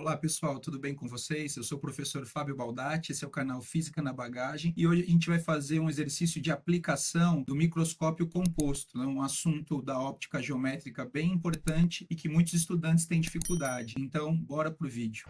Olá pessoal, tudo bem com vocês? Eu sou o professor Fábio Baldatti, esse é o canal Física na Bagagem e hoje a gente vai fazer um exercício de aplicação do microscópio composto, né? Um assunto da óptica geométrica bem importante e que muitos estudantes têm dificuldade. Então, bora pro vídeo.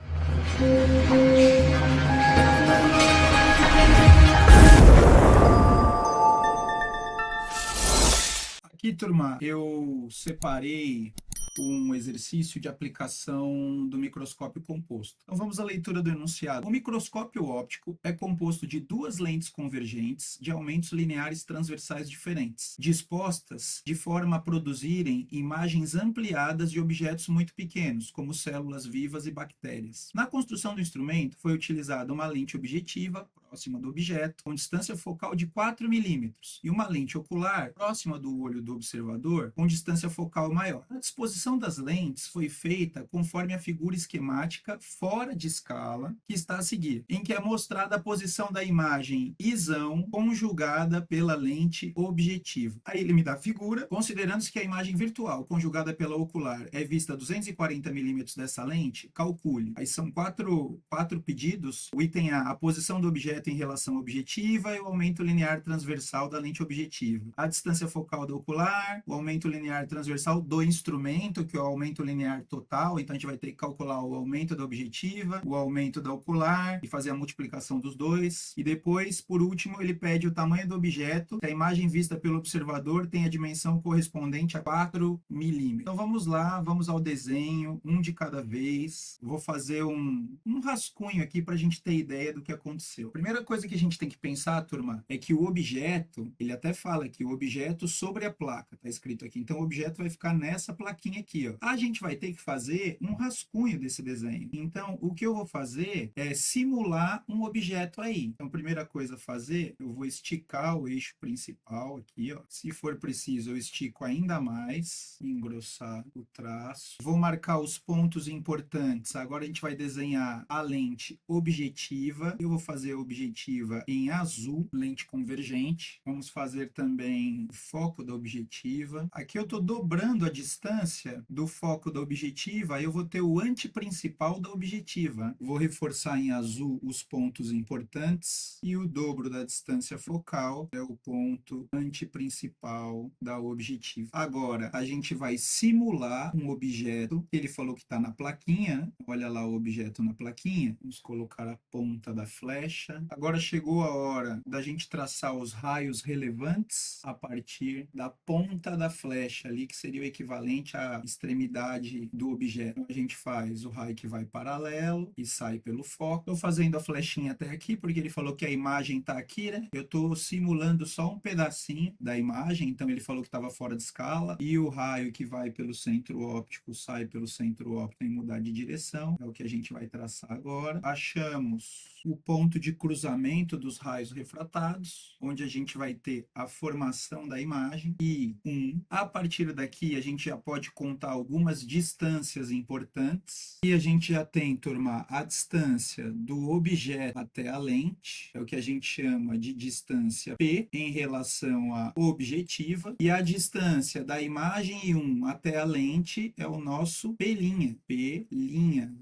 Aqui, turma, eu separei um exercício de aplicação do microscópio composto. Então vamos à leitura do enunciado. O microscópio óptico é composto de duas lentes convergentes de aumentos lineares transversais diferentes, dispostas de forma a produzirem imagens ampliadas de objetos muito pequenos, como células vivas e bactérias. Na construção do instrumento foi utilizada uma lente objetiva próxima do objeto, com distância focal de 4 milímetros, e uma lente ocular próxima do olho do observador, com distância focal maior. A disposição das lentes foi feita conforme a figura esquemática fora de escala que está a seguir, em que é mostrada a posição da imagem isão conjugada pela lente objetiva. Aí ele me dá a figura, considerando-se que a imagem virtual conjugada pela ocular é vista a 240 milímetros dessa lente, calcule. Aí são quatro pedidos. O item A posição do objeto em relação objetiva e o aumento linear transversal da lente objetiva. A distância focal da ocular, o aumento linear transversal do instrumento, que é o aumento linear total, então a gente vai ter que calcular o aumento da objetiva, o aumento da ocular e fazer a multiplicação dos dois. E depois, por último, ele pede o tamanho do objeto, que a imagem vista pelo observador tem a dimensão correspondente a 4 milímetros. Então vamos lá, vamos ao desenho, um de cada vez. Vou fazer um rascunho aqui para a gente ter ideia do que aconteceu. A primeira coisa que a gente tem que pensar, turma, é que o objeto, ele até fala que o objeto sobre a placa, tá escrito aqui. Então o objeto vai ficar nessa plaquinha aqui, ó. A gente vai ter que fazer um rascunho desse desenho. Então o que eu vou fazer é simular um objeto aí. Então a primeira coisa a fazer, eu vou esticar o eixo principal aqui, ó. Se for preciso, eu estico ainda mais, engrossar o traço. Vou marcar os pontos importantes. Agora a gente vai desenhar a lente objetiva. Eu vou fazer a objetiva em azul, lente convergente. Vamos fazer também o foco da objetiva. Aqui eu estou dobrando a distância do foco da objetiva, aí eu vou ter o anteprincipal da objetiva. Vou reforçar em azul os pontos importantes e o dobro da distância focal é o ponto anteprincipal da objetiva. Agora, a gente vai simular um objeto. Ele falou que está na plaquinha. Olha lá o objeto na plaquinha. Vamos colocar a ponta da flecha. Agora chegou a hora da gente traçar os raios relevantes a partir da ponta da flecha ali, que seria o equivalente à extremidade do objeto. Então, a gente faz o raio que vai paralelo e sai pelo foco. Estou fazendo a flechinha até aqui, porque ele falou que a imagem está aqui, né? Eu estou simulando só um pedacinho da imagem, então ele falou que estava fora de escala, e o raio que vai pelo centro óptico sai pelo centro óptico em mudar de direção. É o que a gente vai traçar agora. Achamos o ponto de cruzamento dos raios refratados, onde a gente vai ter a formação da imagem, e a partir daqui a gente já pode contar algumas distâncias importantes, e a gente já tem, turma, a distância do objeto até a lente, é o que a gente chama de distância P em relação à objetiva, e a distância da imagem 1 até a lente é o nosso P', P'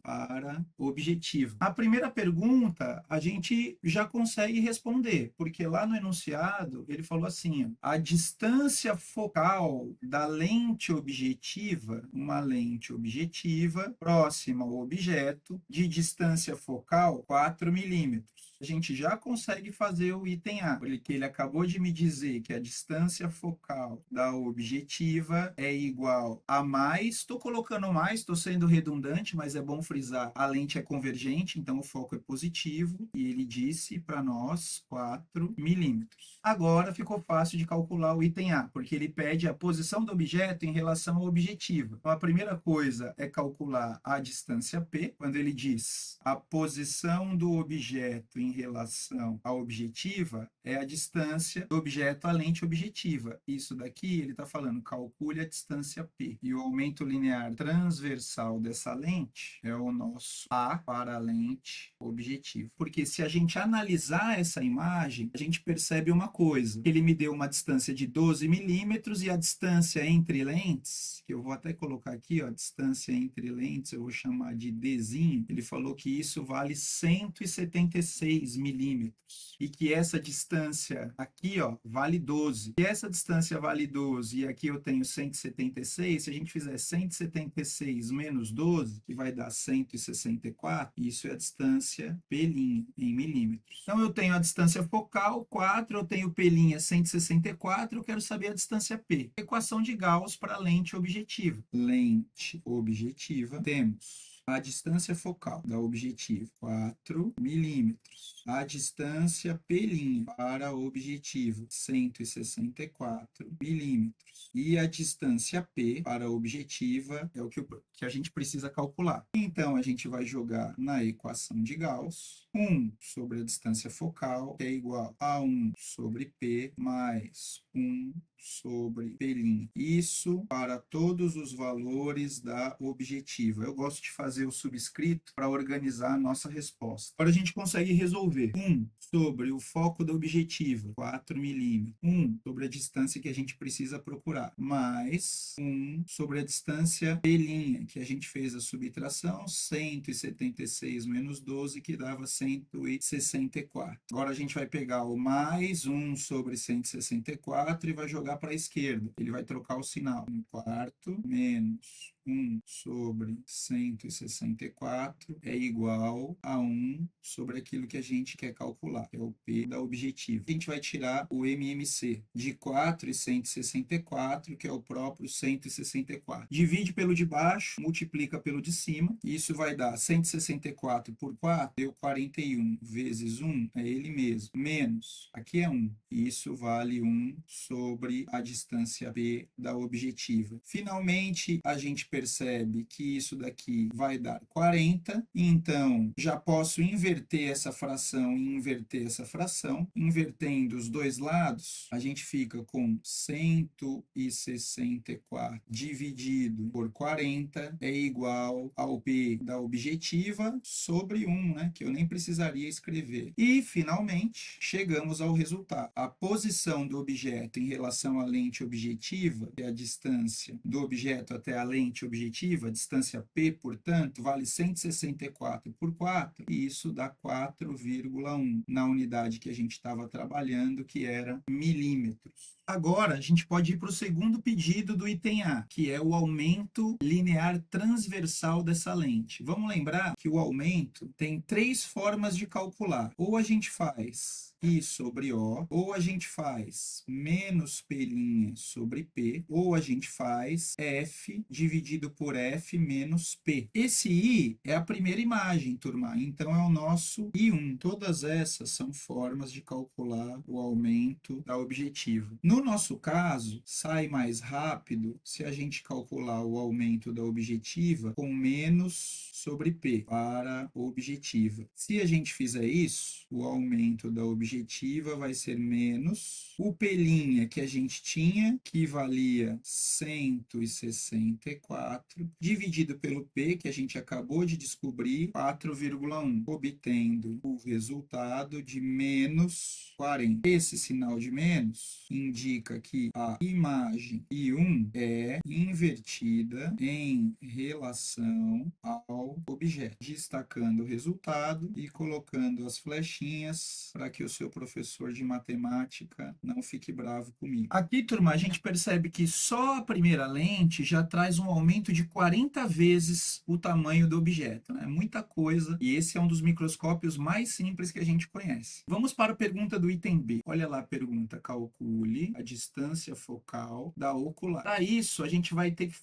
para objetivo. A primeira pergunta a gente já consegue responder, porque lá no enunciado ele falou assim, ó, a distância focal da lente objetiva, uma lente objetiva próxima ao objeto, de distância focal 4 milímetros. A gente já consegue fazer o item A, porque ele acabou de me dizer que a distância focal da objetiva é igual a mais, estou colocando mais, estou sendo redundante, mas é bom frisar, a lente é convergente, então o foco é positivo, e ele disse para nós 4 milímetros. Agora ficou fácil de calcular o item A, porque ele pede a posição do objeto em relação ao objetivo. Então a primeira coisa é calcular a distância P, quando ele diz a posição do objeto em em relação à objetiva é a distância do objeto à lente objetiva. Isso daqui, ele está falando, calcule a distância P. E o aumento linear transversal dessa lente é o nosso A para a lente objetiva. Porque se a gente analisar essa imagem, a gente percebe uma coisa. Ele me deu uma distância de 12 milímetros e a distância entre lentes, que eu vou até colocar aqui, ó, a distância entre lentes, eu vou chamar de Dzinho. Ele falou que isso vale 176 milímetros. E que essa distância aqui, ó, vale 12. E essa distância vale 12 e aqui eu tenho 176, se a gente fizer 176 menos 12, que vai dar 164, isso é a distância P' em milímetros. Então eu tenho a distância focal, 4, eu tenho P' 164, eu quero saber a distância P. Equação de Gauss para lente objetiva. Lente objetiva, temos a distância focal da objetiva, 4 milímetros. A distância P' para a objetiva, 164 milímetros. E a distância P para a objetiva é o que a gente precisa calcular. Então, a gente vai jogar na equação de Gauss, 1 sobre a distância focal, que é igual a 1 sobre P mais 1 sobre P'. Isso para todos os valores da objetiva. Eu gosto de fazer o subscrito para organizar a nossa resposta. Agora a gente consegue resolver 1 sobre o foco da objetiva, 4 milímetros, 1 sobre a distância que a gente precisa procurar, mais 1 sobre a distância P', que a gente fez a subtração, 176 menos 12, que dava 164. Agora a gente vai pegar o mais 1 sobre 164 e vai jogar para a esquerda. Ele vai trocar o sinal. 1/4 menos 1 sobre 164 é igual a 1 sobre aquilo que a gente quer calcular, que é o P da objetiva. A gente vai tirar o MMC de 4 e 164, que é o próprio 164. Divide pelo de baixo, multiplica pelo de cima, e isso vai dar 164 por 4, deu 41 vezes 1, é ele mesmo, menos, aqui é 1, e isso vale 1 sobre a distância P da objetiva. Finalmente, a gente percebe que isso daqui vai dar 40, então já posso inverter essa fração e inverter essa fração. Invertendo os dois lados, a gente fica com 164 dividido por 40 é igual ao P da objetiva sobre 1, né, que eu nem precisaria escrever. E, finalmente, chegamos ao resultado. A posição do objeto em relação à lente objetiva, que é a distância do objeto até a lente objetiva, a distância P, portanto, vale 164 por 4, e isso dá 4,1 na unidade que a gente estava trabalhando, que era milímetros. Agora, a gente pode ir para o segundo pedido do item A, que é o aumento linear transversal dessa lente. Vamos lembrar que o aumento tem 3 formas de calcular. Ou a gente faz I sobre O, ou a gente faz menos P' sobre P, ou a gente faz F dividido por F menos P. Esse I é a primeira imagem, turma, então é o nosso I1. Todas essas são formas de calcular o aumento da objetiva. No nosso caso, sai mais rápido se a gente calcular o aumento da objetiva com menos sobre P para a objetiva. Se a gente fizer isso, o aumento da objetiva vai ser menos o P' que a gente tinha, que valia 164, dividido pelo P, que a gente acabou de descobrir, 4,1, obtendo o resultado de menos 40. Esse sinal de menos indica que a imagem I1 é invertida em relação ao objeto, destacando o resultado e colocando as flechinhas para que o seu professor de matemática não fique bravo comigo. Aqui, turma, a gente percebe que só a primeira lente já traz um aumento de 40 vezes o tamanho do objeto, né? Muita coisa, e esse é um dos microscópios mais simples que a gente conhece. Vamos para a pergunta do item B. Olha lá a pergunta: calcule a distância focal da ocular. Para isso, a gente vai ter que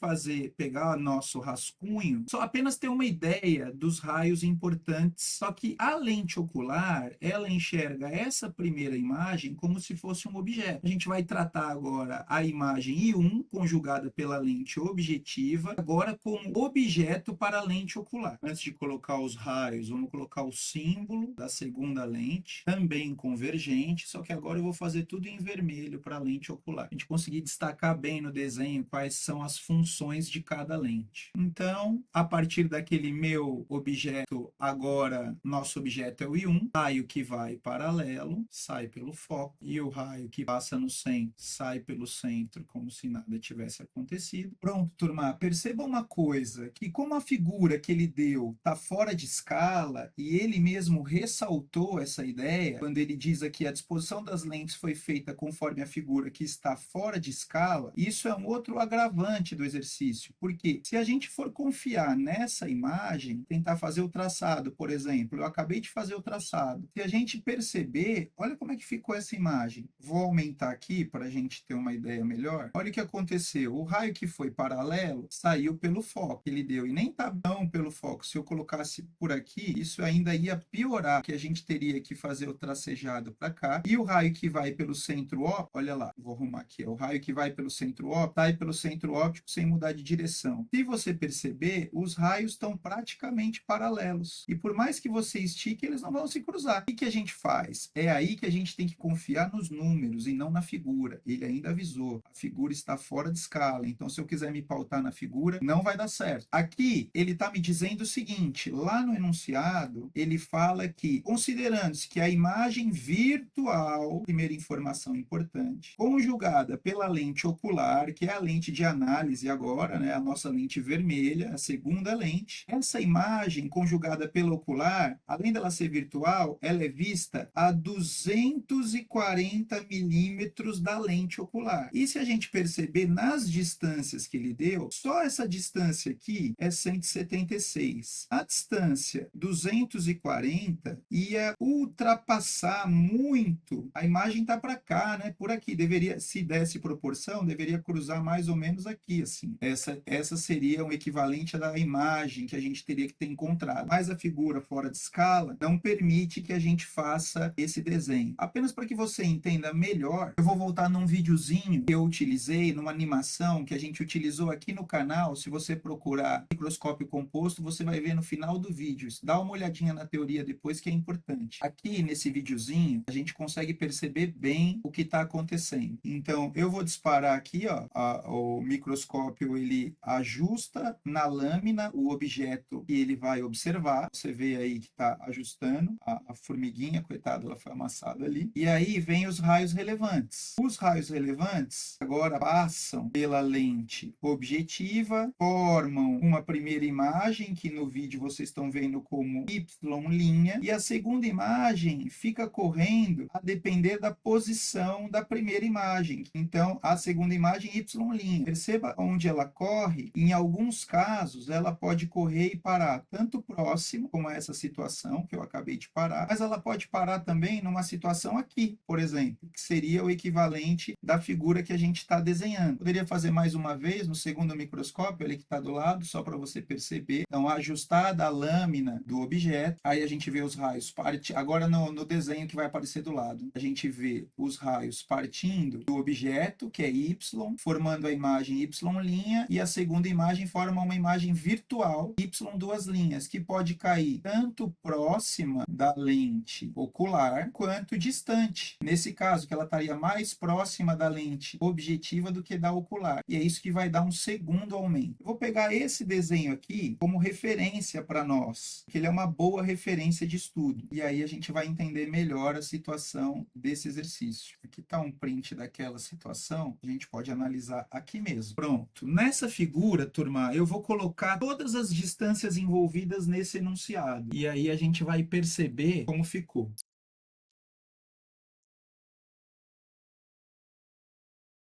pegar nosso rascunho, só apenas ter uma ideia dos raios importantes, só que a lente ocular, ela enxerga essa primeira imagem como se fosse um objeto. A gente vai tratar agora a imagem I1 conjugada pela lente objetiva objetiva, agora como objeto para a lente ocular. Antes de colocar os raios, vamos colocar o símbolo da segunda lente, também convergente, só que agora eu vou fazer tudo em vermelho para a lente ocular. A gente conseguir destacar bem no desenho quais são as funções de cada lente. Então, a partir daquele meu objeto, agora nosso objeto é o I1, raio que vai paralelo, sai pelo foco, e o raio que passa no centro, sai pelo centro, como se nada tivesse acontecido. Pronto, turma, perceba uma coisa, que como a figura que ele deu está fora de escala, e ele mesmo ressaltou essa ideia, quando ele diz aqui a disposição das lentes foi feita conforme a figura que está fora de escala, isso é um outro agravante do exercício, porque se a gente for confiar nessa imagem, tentar fazer o traçado, por exemplo, eu acabei de fazer o traçado, se a gente perceber, olha como é que ficou essa imagem. Vou aumentar aqui para a gente ter uma ideia melhor. Olha o que aconteceu, o raio que foi paralelo saiu pelo foco, ele deu, e nem tá bom pelo foco, se eu colocasse por aqui, isso ainda ia piorar, que a gente teria que fazer o tracejado para cá, e o raio que vai pelo centro óptico, olha lá, vou arrumar aqui, o raio que vai pelo centro óptico, sai pelo centro óptico sem mudar de direção. Se você perceber, os raios estão praticamente paralelos, e por mais que você estique, eles não vão se cruzar. O que a gente faz? É aí que a gente tem que confiar nos números e não na figura. Ele ainda avisou, a figura está fora de escala, então se eu quiser me pautar na figura, não vai dar certo. Aqui, ele está me dizendo o seguinte, lá no enunciado, ele fala que, considerando-se que a imagem virtual, primeira informação importante, conjugada pela lente ocular, que é a lente de análise agora, né, a nossa lente vermelha, a segunda lente, essa imagem conjugada pela ocular, além dela ser virtual, ela é vista a 240 milímetros da lente ocular. E se a gente perceber nas distâncias que ele deu, só essa distância aqui é 176. A distância 240 ia ultrapassar muito. A imagem está para cá, né? Por aqui. Deveria, se desse proporção, deveria cruzar mais ou menos aqui, assim. Essa seria o equivalente da imagem que a gente teria que ter encontrado. Mas a figura fora de escala não permite que a gente faça esse desenho. Apenas para que você entenda melhor, eu vou voltar num videozinho que eu utilizei, numa animação que a gente utilizou aqui no canal. Se você procurar microscópio composto, você vai ver no final do vídeo. Dá uma olhadinha na teoria depois, que é importante. Aqui nesse videozinho, a gente consegue perceber bem o que está acontecendo. Então, eu vou disparar aqui, ó, o microscópio, ele ajusta na lâmina o objeto que ele vai observar. Você vê aí que está ajustando a formiguinha, coitada, ela foi amassada ali. E aí vem os raios relevantes. Os raios relevantes agora passam pela lente objetiva, formam uma primeira imagem, que no vídeo vocês estão vendo como Y', e a segunda imagem fica correndo a depender da posição da primeira imagem. Então, a segunda imagem Y'. Perceba onde ela corre. Em alguns casos, ela pode correr e parar tanto próximo, como essa situação que eu acabei de parar, mas ela pode parar também numa situação aqui, por exemplo, que seria o equivalente da figura que a gente está desenhando. Poderia fazer mais uma vez no segundo microscópio, ele que está do lado, só para você perceber. Então, ajustada a lâmina do objeto, aí a gente vê os raios agora no desenho que vai aparecer do lado, a gente vê os raios partindo do objeto, que é Y, formando a imagem Y', e a segunda imagem forma uma imagem virtual, Y duas linhas, que pode cair tanto próxima da lente ocular quanto distante. Nesse caso, que ela estaria mais próxima da lente objetiva do que da ocular. E é isso que vai dar um segundo aumento. Eu vou pegar esse desenho aqui como referência para nós, que ele é uma boa referência de estudo. E aí a gente vai entender melhor a situação desse exercício. Aqui está um print daquela situação, a gente pode analisar aqui mesmo. Pronto. Nessa figura, turma, eu vou colocar todas as distâncias envolvidas nesse enunciado. E aí a gente vai perceber como ficou.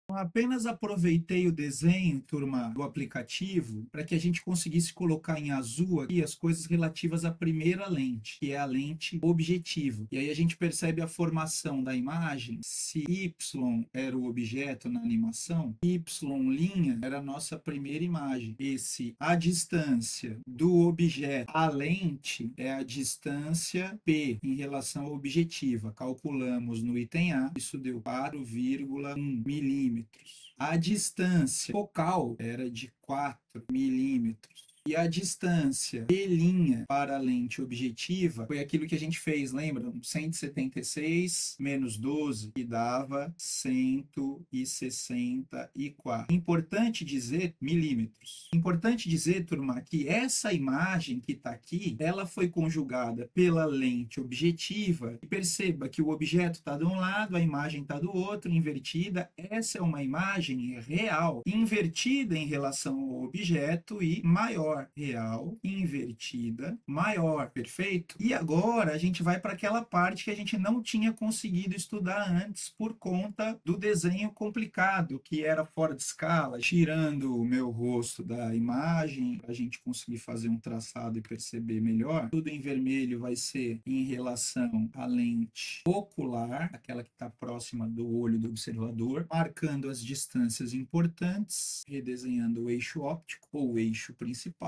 Apenas aproveitei o desenho, turma, do aplicativo para que a gente conseguisse colocar em azul aqui as coisas relativas à primeira lente, que é a lente objetiva. E aí a gente percebe a formação da imagem. Se Y era o objeto na animação, Y' era a nossa primeira imagem. A distância do objeto à lente é a distância P em relação à objetiva. Calculamos no item A, isso deu 4,1 milímetros. milímetros. A distância focal era de 4 milímetros. E a distância B' para a lente objetiva foi aquilo que a gente fez, lembra? 176 menos 12, que dava 164. Importante dizer, milímetros. Importante dizer, turma, que essa imagem que está aqui, ela foi conjugada pela lente objetiva. E perceba que o objeto está de um lado, a imagem está do outro, invertida. Essa é uma imagem real, invertida em relação ao objeto e maior. Real, invertida, maior, perfeito? E agora a gente vai para aquela parte que a gente não tinha conseguido estudar antes por conta do desenho complicado, que era fora de escala, tirando o meu rosto da imagem, para a gente conseguir fazer um traçado e perceber melhor. Tudo em vermelho vai ser em relação à lente ocular, aquela que está próxima do olho do observador, marcando as distâncias importantes, redesenhando o eixo óptico ou o eixo principal,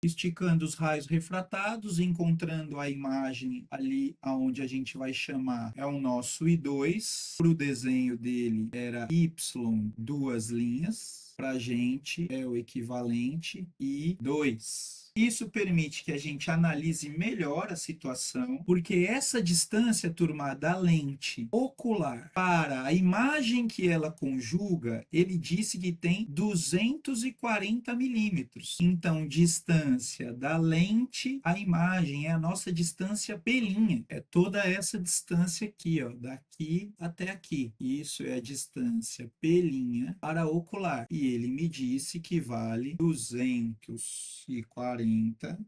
esticando os raios refratados, encontrando a imagem ali onde a gente vai chamar, é o nosso I2. Para o desenho dele era Y, duas linhas. Para a gente é o equivalente I2. Isso permite que a gente analise melhor a situação, porque essa distância, turma, da lente ocular para a imagem que ela conjuga, ele disse que tem 240 milímetros. Então, distância da lente à imagem é a nossa distância P'. É toda essa distância aqui, ó, daqui até aqui. Isso é a distância P' para a ocular. E ele me disse que vale 240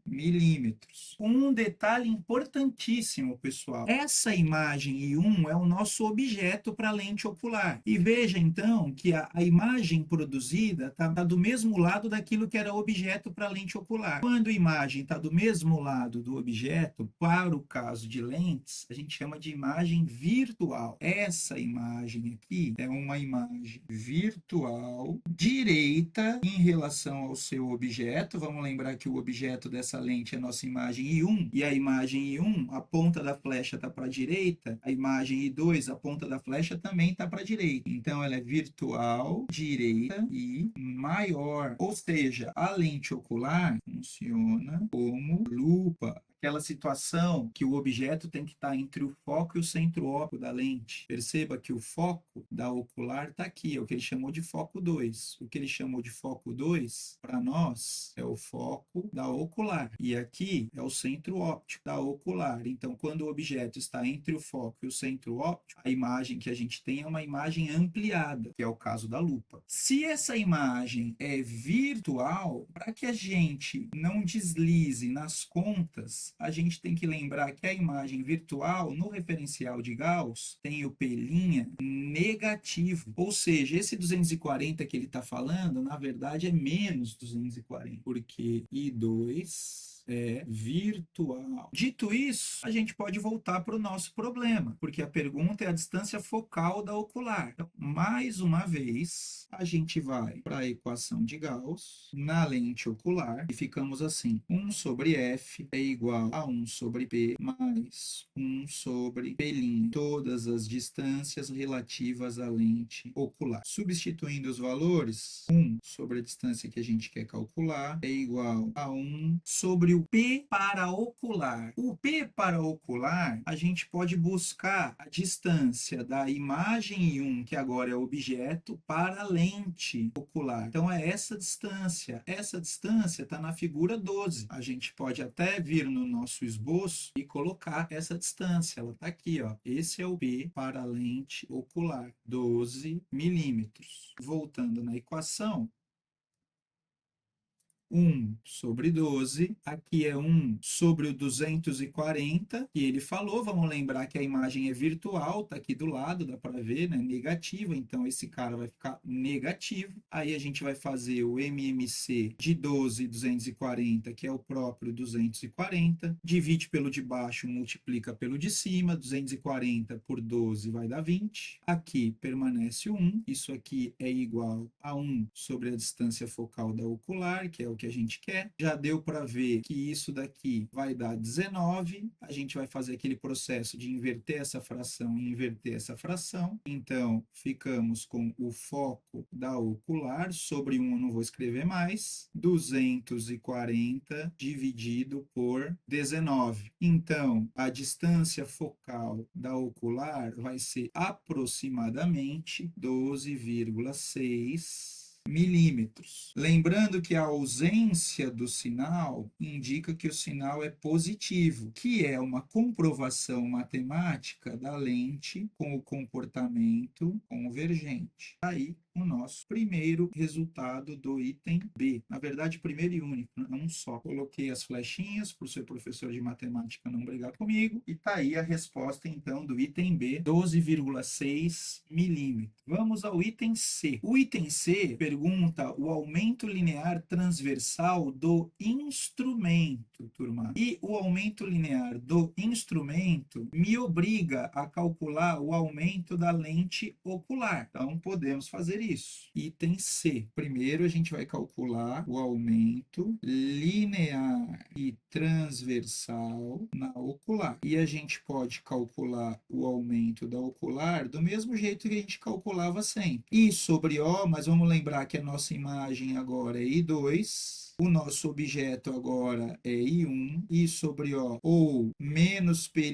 milímetros. Um detalhe importantíssimo, pessoal. Essa imagem I1 é o nosso objeto para a lente ocular. E veja, então, que a imagem produzida está do mesmo lado daquilo que era objeto para a lente ocular. Quando a imagem está do mesmo lado do objeto, para o caso de lentes, a gente chama de imagem virtual. Essa imagem aqui é uma imagem virtual direita em relação ao seu objeto. Vamos lembrar que o objeto dessa lente é a nossa imagem I1, e a imagem I1, a ponta da flecha está para a direita, a imagem I2, a ponta da flecha também está para a direita. Então, ela é virtual, direita e maior. Ou seja, a lente ocular funciona como lupa. Aquela situação que o objeto tem que estar entre o foco e o centro óptico da lente. Perceba que o foco da ocular está aqui, é o que ele chamou de foco 2. O que ele chamou de foco 2, para nós, é o foco da ocular. E aqui é o centro óptico da ocular. Então, quando o objeto está entre o foco e o centro óptico, a imagem que a gente tem é uma imagem ampliada, que é o caso da lupa. Se essa imagem é virtual, para que a gente não deslize nas contas, a gente tem que lembrar que a imagem virtual, no referencial de Gauss, tem o P' negativo. Ou seja, esse 240 que ele está falando, na verdade, é menos 240, porque I2 é virtual. Dito isso, a gente pode voltar para o nosso problema, porque a pergunta é a distância focal da ocular. Então, mais uma vez, a gente vai para a equação de Gauss na lente ocular e ficamos assim: 1 sobre F é igual a 1 sobre P mais 1 sobre P', todas as distâncias relativas à lente ocular. Substituindo os valores, 1 sobre a distância que a gente quer calcular é igual a 1 sobre o P para ocular. O P para ocular, a gente pode buscar a distância da imagem I1, que agora é objeto, para a lente ocular. Então, é essa distância. Essa distância está na figura 12. A gente pode até vir no nosso esboço e colocar essa distância. Ela está aqui, ó. Esse é o P para a lente ocular, 12 milímetros. Voltando na equação, 1 sobre 12, aqui é 1 sobre o 240, que ele falou. Vamos lembrar que a imagem é virtual, está aqui do lado, dá para ver, né? Negativa, então esse cara vai ficar negativo. Aí a gente vai fazer o MMC de 12 240, que é o próprio 240, divide pelo de baixo, multiplica pelo de cima, 240 por 12 vai dar 20. Aqui permanece o 1, isso aqui é igual a 1 sobre a distância focal da ocular, que é o que que a gente quer. Já deu para ver que isso daqui vai dar 19. A gente vai fazer aquele processo de inverter essa fração e inverter essa fração. Então, ficamos com o foco da ocular sobre 1, eu não vou escrever mais, 240 dividido por 19. Então, a distância focal da ocular vai ser aproximadamente 12,6 milímetros. Lembrando que a ausência do sinal indica que o sinal é positivo, que é uma comprovação matemática da lente com o comportamento convergente. Aí, o nosso primeiro resultado do item B. Na verdade, primeiro e único, não um só. Coloquei as flechinhas para o seu professor de matemática não brigar comigo. E tá aí a resposta, então, do item B, 12,6 milímetros. Vamos ao item C. O item C pergunta o aumento linear transversal do instrumento, turma. E o aumento linear do instrumento me obriga a calcular o aumento da lente ocular. Então, podemos fazer isso. Item C. Primeiro, a gente vai calcular o aumento linear e transversal na ocular. E a gente pode calcular o aumento da ocular do mesmo jeito que a gente calculava sempre. I sobre O, mas vamos lembrar que a nossa imagem agora é I2. O nosso objeto agora é I1, I sobre O, ou menos P'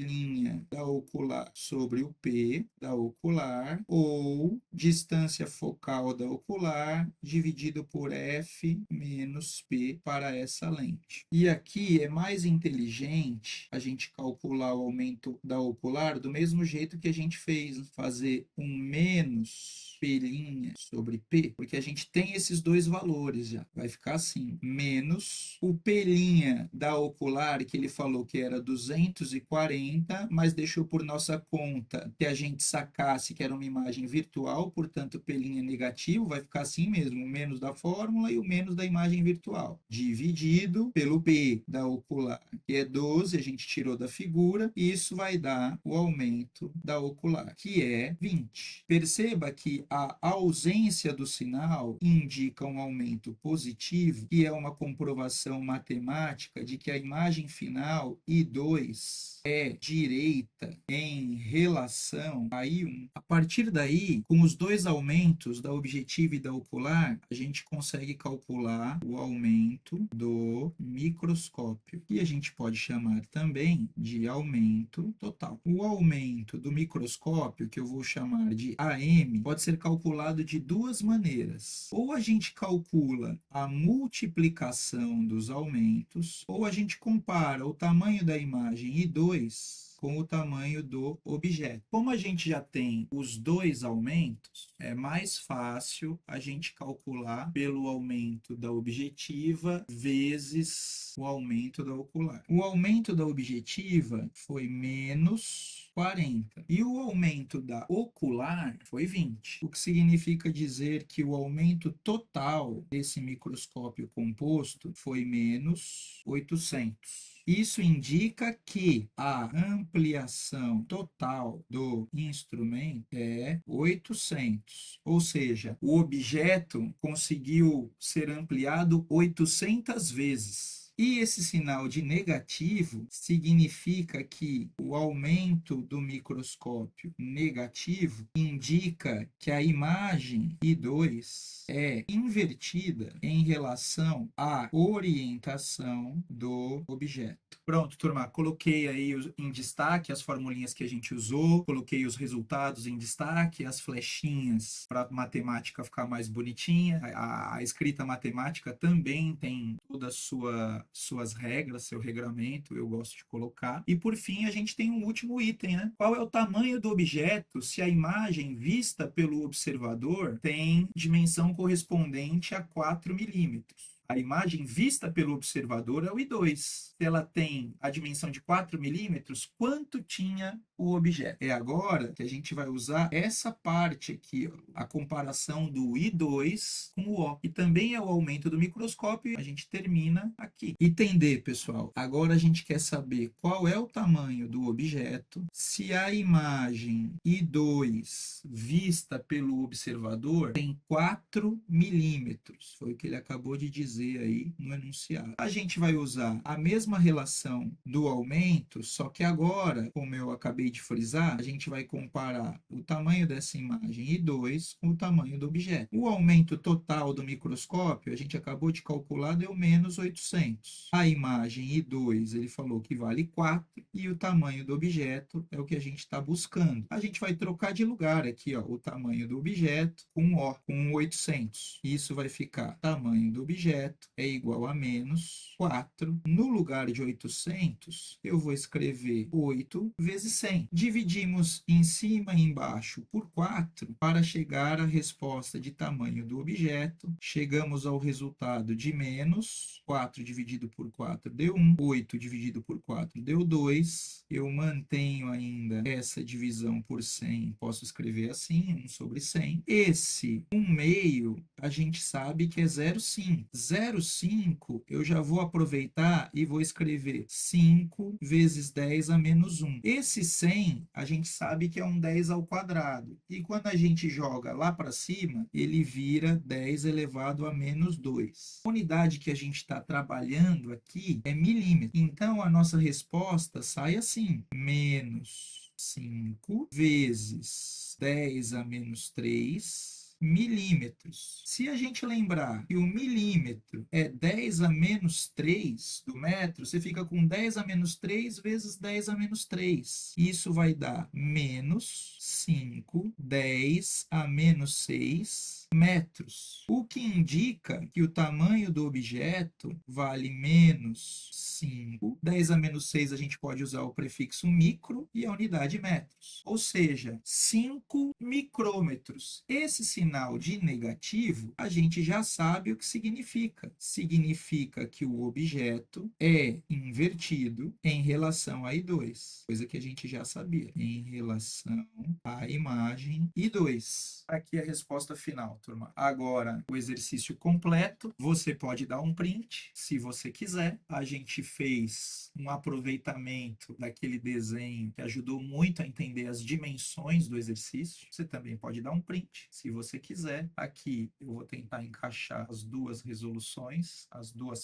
da ocular sobre o P da ocular, ou distância focal da ocular dividido por F menos P para essa lente. E aqui é mais inteligente a gente calcular o aumento da ocular do mesmo jeito que a gente fez, fazer um menos P' sobre P, porque a gente tem esses dois valores já. Vai ficar assim, menos o P' da ocular, que ele falou que era 240, mas deixou por nossa conta que a gente sacasse que era uma imagem virtual, portanto, P' negativo, vai ficar assim mesmo, o menos da fórmula e o menos da imagem virtual, dividido pelo P da ocular, que é 12, a gente tirou da figura, e isso vai dar o aumento da ocular, que é 20. Perceba que a ausência do sinal indica um aumento positivo, que é uma comprovação matemática de que a imagem final, I2, é direita em relação a I1. A partir daí, com os dois aumentos da objetiva e da ocular, a gente consegue calcular o aumento do microscópio, que a gente pode chamar também de aumento total. O aumento do microscópio, que eu vou chamar de AM, pode ser calculado de duas maneiras. Ou a gente calcula a multiplicação dos aumentos, ou a gente compara o tamanho da imagem I2 com o tamanho do objeto. Como a gente já tem os dois aumentos, é mais fácil a gente calcular pelo aumento da objetiva vezes o aumento da ocular. O aumento da objetiva foi menos 40 e o aumento da ocular foi 20, o que significa dizer que o aumento total desse microscópio composto foi menos 800. Isso indica que a ampliação total do instrumento é 800, ou seja, o objeto conseguiu ser ampliado 800 vezes. E esse sinal de negativo significa que o aumento do microscópio negativo indica que a imagem I2 é invertida em relação à orientação do objeto. Pronto, turma, coloquei aí em destaque as formulinhas que a gente usou, coloquei os resultados em destaque, as flechinhas para a matemática ficar mais bonitinha. A escrita matemática também tem toda a suas regras, seu regramento, eu gosto de colocar. E por fim, a gente tem um último item, né? Qual é o tamanho do objeto se a imagem vista pelo observador tem dimensão correspondente a 4 milímetros? A imagem vista pelo observador é o I2. Se ela tem a dimensão de 4 milímetros, quanto tinha o objeto. É agora que a gente vai usar essa parte aqui, ó, a comparação do I2 com o O. E também é o aumento do microscópio, a gente termina aqui. Item D, pessoal. Agora a gente quer saber qual é o tamanho do objeto, se a imagem I2 vista pelo observador tem 4 milímetros. Foi o que ele acabou de dizer aí no enunciado. A gente vai usar a mesma relação do aumento, só que agora, como eu acabei de frisar, a gente vai comparar o tamanho dessa imagem I2 com o tamanho do objeto. O aumento total do microscópio, a gente acabou de calcular, deu menos 800. A imagem I2, ele falou que vale 4, e o tamanho do objeto é o que a gente está buscando. A gente vai trocar de lugar aqui, ó, o tamanho do objeto com O, com 800. Isso vai ficar, tamanho do objeto é igual a menos 4. No lugar de 800, eu vou escrever 8 vezes 100. Dividimos em cima e embaixo por 4 para chegar à resposta de tamanho do objeto. Chegamos ao resultado de menos 4 dividido por 4 deu 1, 8 dividido por 4 deu 2. Eu mantenho ainda essa divisão por 100, posso escrever assim, 1 sobre 100. Esse 1/2 a gente sabe que é 0,5. 0,5 eu já vou aproveitar e vou escrever 5 vezes 10 a menos 1. Esse 100 a gente sabe que é um 10 ao quadrado. E quando a gente joga lá para cima, ele vira 10 elevado a menos 2. A unidade que a gente está trabalhando aqui é milímetro. Então, a nossa resposta sai assim: menos 5 vezes 10 a menos 3 milímetros. Se a gente lembrar que o milímetro é 10 a menos 3 do metro, você fica com 10 a menos 3 vezes 10 a menos 3. Isso vai dar menos 5, 10 a menos 6 metros. O que indica que o tamanho do objeto vale menos 5. 10 a menos 6 a gente pode usar o prefixo micro e a unidade metros. Ou seja, 5 micrômetros. Esse sinal de negativo, a gente já sabe o que significa. Significa que o objeto é invertido em relação a I2. Coisa que a gente já sabia. Em relação à imagem I2. Aqui a resposta final, turma. Agora, o exercício completo. Você pode dar um print, se você quiser. A gente fez um aproveitamento daquele desenho que ajudou muito a entender as dimensões do exercício. Você também pode dar um print, se você quiser. Aqui eu vou tentar encaixar as duas resoluções,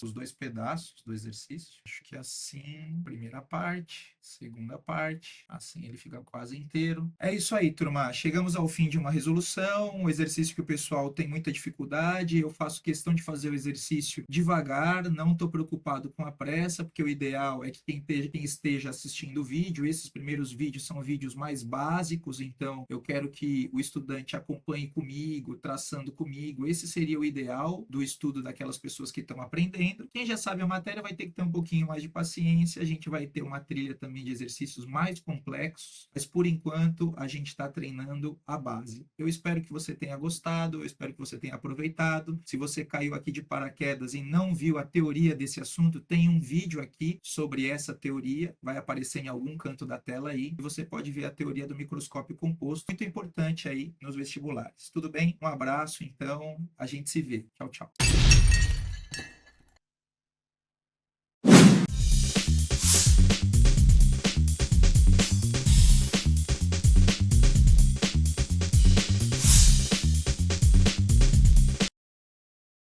os dois pedaços do exercício. Acho que assim, primeira parte, segunda parte, assim ele fica quase inteiro. É isso aí, turma. Chegamos ao fim de uma resolução, um exercício que o pessoal tem muita dificuldade. Eu faço questão de fazer o exercício devagar, não estou preocupado com a pressa, porque o ideal é que quem esteja assistindo o vídeo, esses primeiros vídeos são vídeos mais básicos, então eu quero que o estudante acompanhe comigo, traçando comigo. Esse seria o ideal do estudo daquelas pessoas que estão aprendendo. Quem já sabe a matéria vai ter que ter um pouquinho mais de paciência, a gente vai ter uma trilha também de exercícios mais complexos, mas por enquanto a gente está treinando a base. Eu espero que você tenha gostado, eu espero que você tenha aproveitado. Se você caiu aqui de paraquedas e não viu a teoria desse assunto, tem um vídeo aqui sobre essa teoria, vai aparecer em algum canto da tela aí, e você pode ver a teoria do microscópio composto, muito importante aí nos vestibulares. Tudo bem? Um abraço, então a gente se vê. Tchau, tchau.